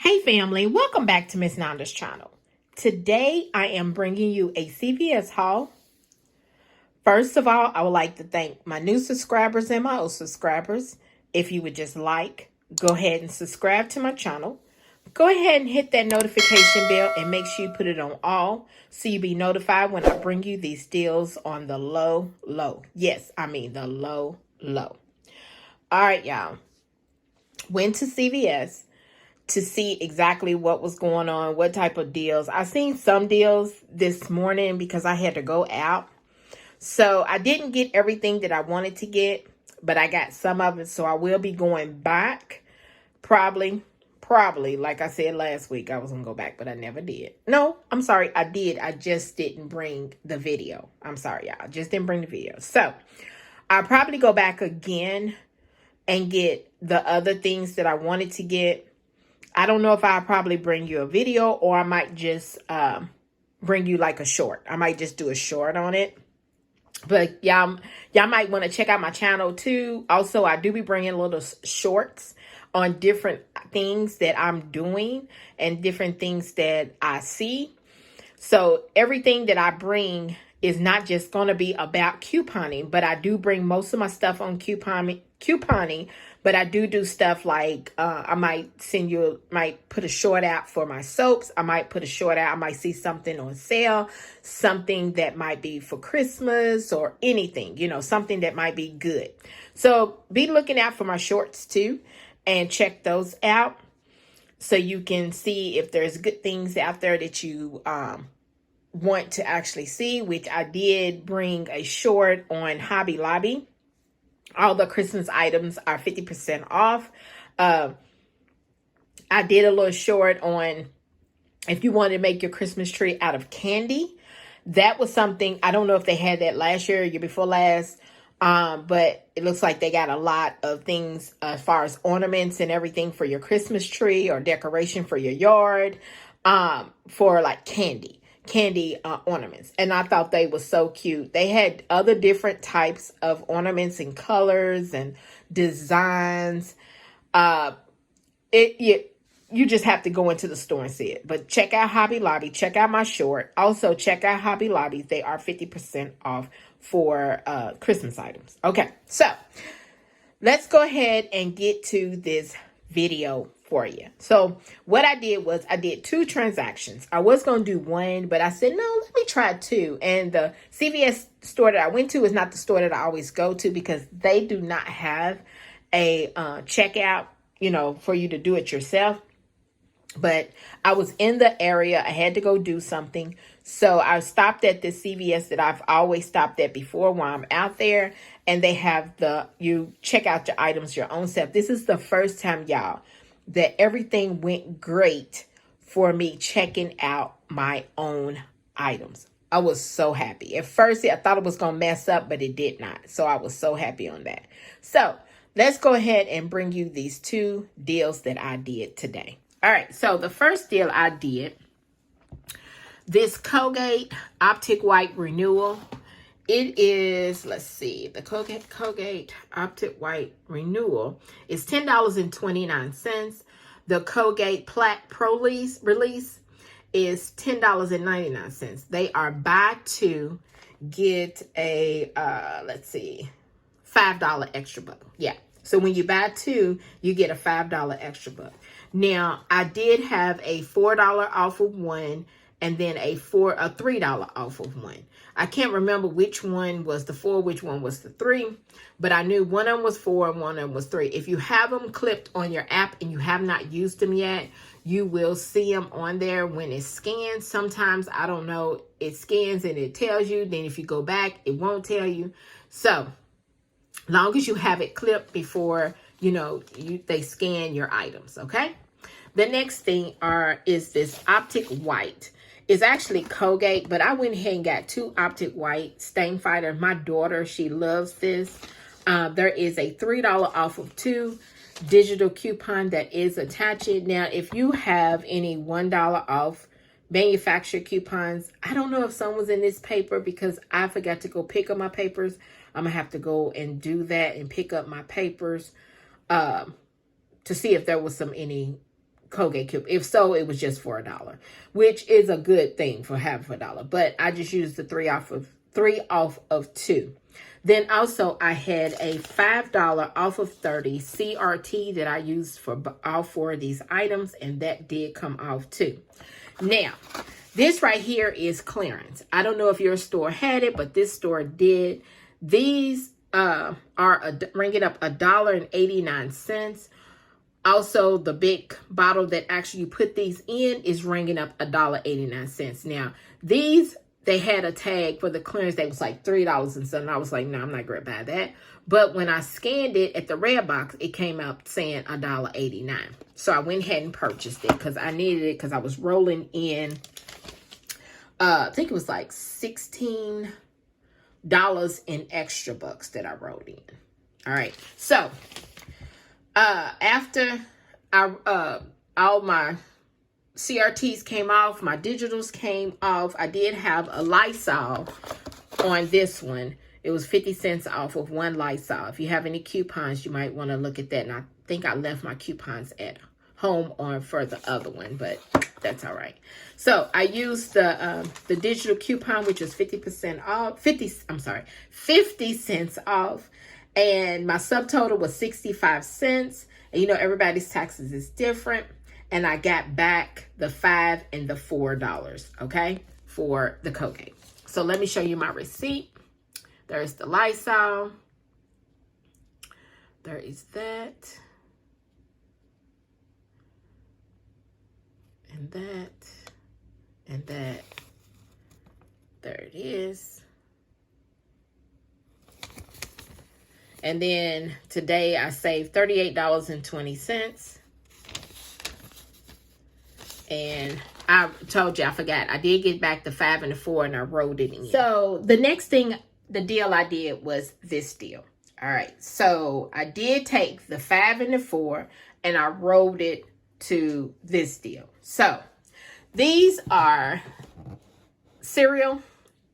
Hey family, welcome back to Miss Nanda's channel. Today I am bringing you a CVS haul. First of all, I would like to thank my new subscribers and my old subscribers. If you would just go ahead and subscribe to my channel. Go ahead and hit that notification bell and make sure you put it on all so you'll be notified when I bring you these deals on the low. Yes, I mean the low. All right, y'all. Went to CVS to see exactly what was going on, what type of deals. I seen some deals this morning because I had to go out. So I didn't get everything that I wanted to get, but I got some of it. So I will be going back. Probably, like I said last week, I was going to go back, but I never did. No, I'm sorry. I did. I just didn't bring the video. I'm sorry, y'all. I just didn't bring the video. So I'll probably go back again and get the other things that I wanted to get. I don't know if I'll probably bring you a video or I might just bring you like a short. I might just do a short on it. But y'all might want to check out my channel too. Also, I do be bringing little shorts on different things that I'm doing and different things that I see. So everything that I bring is not just going to be about couponing, but I do bring most of my stuff on couponing, but I do stuff like I might put a short out for my soaps. I might put a short out. I might see something on sale, something that might be for Christmas or anything, something that might be good. So be looking out for my shorts too and check those out so you can see if there's good things out there that you want to actually see, which I did bring a short on Hobby Lobby. All the Christmas items are 50% off. I did a little short on if you want to make your Christmas tree out of candy. That was something, I don't know if they had that last year before last, but it looks like they got a lot of things as far as ornaments and everything for your Christmas tree or decoration for your yard, for like candy ornaments. And I thought they were so cute. They had other different types of ornaments and colors and designs. You just have to go into the store and see it. But check out Hobby Lobby. Check out my short. Also, check out Hobby Lobby. They are 50% off for Christmas items. Okay, so let's go ahead and get to this video for you. So what I did was I did 2 transactions. I was going to do one, but I said, no, let me try 2. And the CVS store that I went to is not the store that I always go to because they do not have a checkout, for you to do it yourself. But I was in the area. I had to go do something. So I stopped at the CVS that I've always stopped at before while I'm out there. And they have you check out your items your own self. This is the first time, y'all, that everything went great for me checking out my own items. I was so happy. At first, I thought it was going to mess up, but it did not. So I was so happy on that. So let's go ahead and bring you these 2 deals that I did today. All right. So the first deal I did, this Colgate Optic White Renewal. It is, let's see, the Colgate Optic White Renewal is $10.29. The Colgate Plaque Pro release is $10.99. They are buy 2, get a, let's see, $5 extra buck. Yeah. So when you buy 2, you get a $5 extra buck. Now, I did have a $4 off of one and then a $3 off of one. I can't remember which one was the 4, which one was the 3, but I knew one of them was 4 and one of them was 3. If you have them clipped on your app and you have not used them yet, you will see them on there when it scans. Sometimes, I don't know, it scans and it tells you. Then if you go back, it won't tell you. So, long as you have it clipped before, they scan your items, okay? The next thing is this Optic White. It's actually Colgate, but I went ahead and got 2 Optic White stain fighter. My daughter, she loves this. There is a $3 off of 2 digital coupon that is attached. Now, if you have any $1 off manufacturer coupons, I don't know if someone's in this paper because I forgot to go pick up my papers. I'm going to have to go and do that and pick up my papers to see if there was any Colgate coupon. If so, it was just for $1, which is a good thing for having $1. But I just used the three off of 2. Then also I had a $5 off of 30 CRT that I used for all 4 of these items, and that did come off too. Now, this right here is clearance. I don't know if your store had it, but this store did. These are ringing up $1.89. Also, the big bottle that actually you put these in is ringing up $1.89. Now, these, they had a tag for the clearance that was like $3 and something. I was like, no, I'm not going to buy that. But when I scanned it at the red box, it came out saying $1.89. So I went ahead and purchased it because I needed it because I was rolling in, I think it was like $16 in extra bucks that I rolled in. All right. So, after all my CRTs came off, my digitals came off, I did have a Lysol on this one. It was 50 cents off of one Lysol. If you have any coupons, you might want to look at that. And I think I left my coupons at home on for the other one, but that's all right. So I used the digital coupon, which was 50% off, 50 cents off. And my subtotal was 65 cents. And you know, everybody's taxes is different. And I got back the $5 and the $4, okay, for the Colgate. So let me show you my receipt. There's the Lysol. There is that. And that. And that. There it is. And then today I saved $38.20. And I told you, I forgot. I did get back the 5 and the 4 and I rolled it in. So the next thing, the deal I did was this deal. All right. So I did take the 5 and the 4 and I rolled it to this deal. So these are cereal,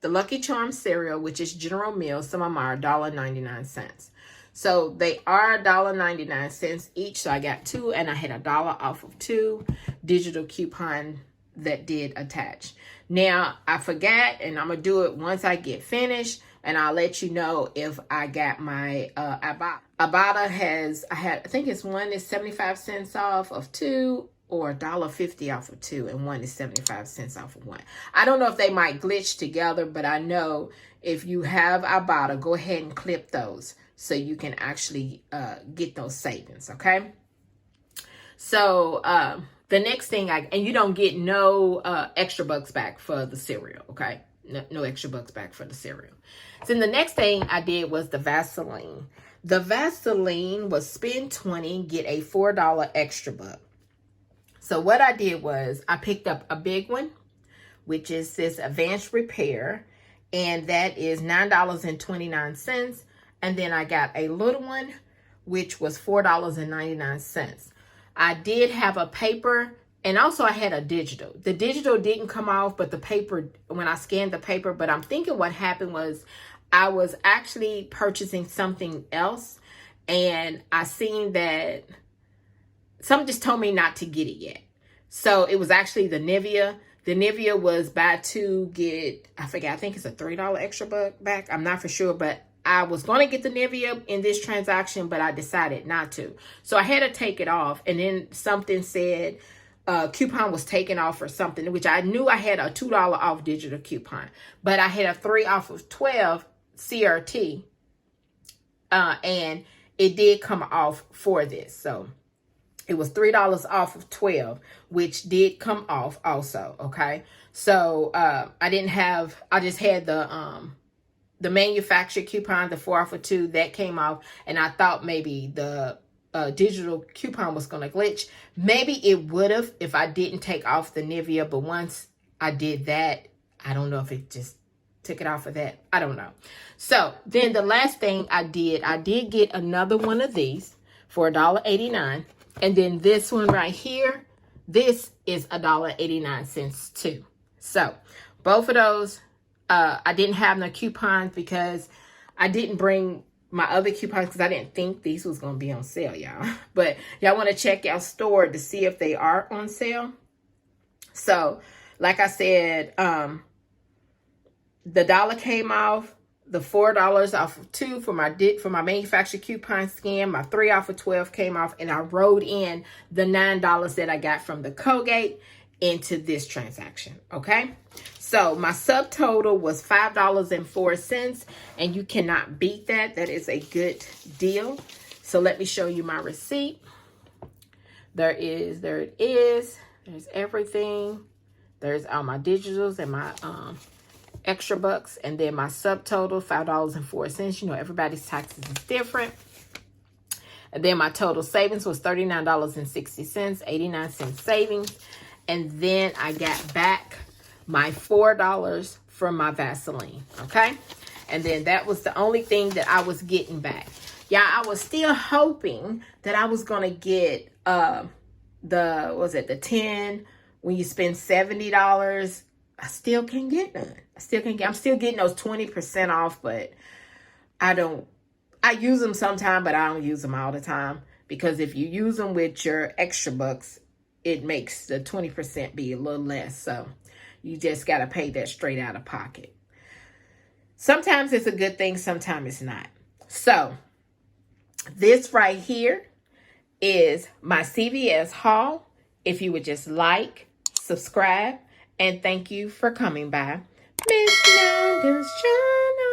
the Lucky Charms cereal, which is General Mills. Some of them are $1.99. So they are $1.99 each. So I got 2 and I had $1 off of 2 digital coupon that did attach. Now I forgot, and I'm gonna do it once I get finished, and I'll let you know if I got my Ibotta has, I think it's one is 75 cents off of 2 or $1.50 off of 2, and one is 75 cents off of 1. I don't know if they might glitch together, but I know if you have Ibotta, go ahead and clip those so you can actually get those savings, okay? So the next thing, and you don't get no extra bucks back for the cereal, okay? No extra bucks back for the cereal. So then the next thing I did was the Vaseline. The Vaseline was spend 20, get a $4 extra buck. So what I did was I picked up a big one, which is this Advanced Repair, and that is $9.29. And then I got a little one, which was $4.99. I did have a paper, and also I had a digital. The digital didn't come off, but the paper, when I scanned the paper, but I'm thinking what happened was I was actually purchasing something else, and I seen that something just told me not to get it yet. So it was actually the Nivea. The Nivea was buy 2, get, I forget, I think it's a $3 extra buck back. I'm not for sure, but I was going to get the Nivea in this transaction, but I decided not to. So I had to take it off, and then something said coupon was taken off or something, which I knew I had a $2 off digital coupon, but I had a 3 off of 12 CRT, and it did come off for this. So it was $3 off of 12, which did come off also, okay? So I just had the manufacturer coupon, the 4 off of 2, that came off, and I thought maybe the digital coupon was going to glitch. Maybe it would have if I didn't take off the Nivea, but once I did that, I don't know if it just took it off of that. I don't know. So then the last thing I did get another one of these for $1.89, and then this one right here, this is $1.89 too. So both of those, I didn't have no coupons because I didn't bring my other coupons because I didn't think these was going to be on sale, y'all. But y'all want to check y'all store to see if they are on sale. So, like I said, the dollar came off, the $4 off of 2 for my manufacturer coupon scan, my 3 off of 12 came off, and I wrote in the $9 that I got from the Colgate into this transaction, okay? So my subtotal was $5.04, and you cannot beat that. That is a good deal. So let me show you my receipt. There it is. There's everything. There's all my digitals and my extra bucks, and then my subtotal, $5.04. You know, everybody's taxes is different. And then my total savings was $39.60, 89-cent savings. And then I got back my $4 from my Vaseline, okay? And then that was the only thing that I was getting back. Yeah, I was still hoping that I was going to get the 10 when you spend $70. I still can't get none. I'm still getting those 20% off, but I use them sometime, but I don't use them all the time, because if you use them with your extra bucks, it makes the 20% be a little less. So you just got to pay that straight out of pocket. Sometimes it's a good thing, sometimes it's not. So this right here is my CVS haul. If you would just like, subscribe, and thank you for coming by Miss Nanda's channel.